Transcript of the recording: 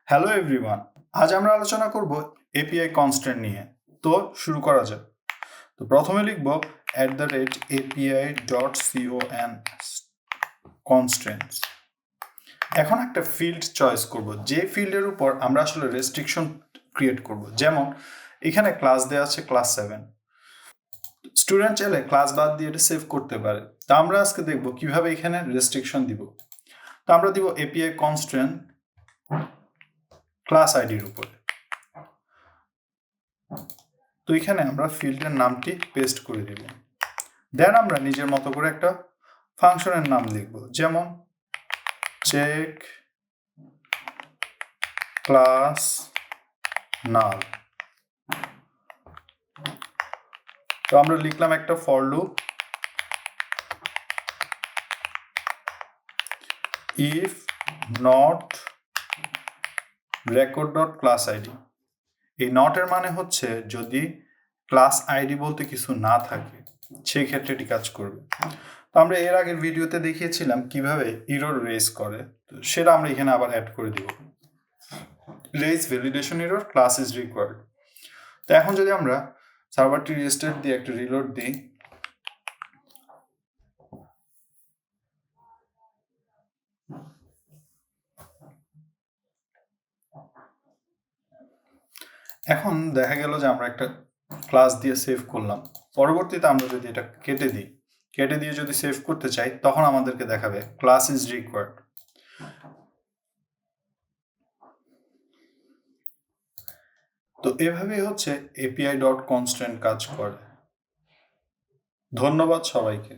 Hello everyone, আজ আমরা আলোচনা করব এপিআই কনস্ট্যান্ট নিয়ে। তো শুরু করা যাক। তো প্রথমে লিখব @api.con constraints। এখন একটা ফিল্ড চয়েস করব, যে ফিল্ডের উপর আমরা আসলে রেস্ট্রিকশন ক্রিয়েট করব। যেমন এখানে ক্লাস দেওয়া আছে ক্লাস 7, স্টুডেন্ট চাইলে ক্লাস বাদ দিয়ে এটা সেভ করতে পারে। তা আমরা আজকে দেখব কিভাবে এখানে রেস্ট্রিকশন দিব। তো আমরা দিব এপিআই কনস্ট্যান্ট ক্লাস আইডির উপরে। তো এখানে আমরা ফিল্ডের নামটি পেস্ট করে দিব। দেন আমরা নিজের মতো করে একটা ফাংশনের নাম লিখব, যেমন চেক ক্লাস নাল। তো আমরা লিখলাম একটা for loop, if not record dot class ID. এই নটের মানে হচ্ছে যদি ক্লাস আইডি বলতে কিছু না থাকে সেই ক্ষেত্রে এটি কাজ করবে। তো আমরা এর আগের ভিডিওতে দেখিয়েছিলাম কিভাবে এরর রেজ করে, তো সেটা আমরা এখানে আবার অ্যাড করে দিব। Raise validation error class is required. তো এখন যদি আমরা সার্ভারটি রিস্টার্ট দিয়ে একটা রিলোড দিই, এখন দেখা গেল যে আমরা একটা ক্লাস দিয়ে সেভ করলাম। পরবর্তীতে আমরা যদি এটা কেটে দিয়ে যদি সেভ করতে চাই, তখন আমাদেরকে দেখাবে ক্লাস ইজ রিকোয়ার্ড। তো এভাবেই হচ্ছে API.constraint কাজ করে। ধন্যবাদ সবাইকে।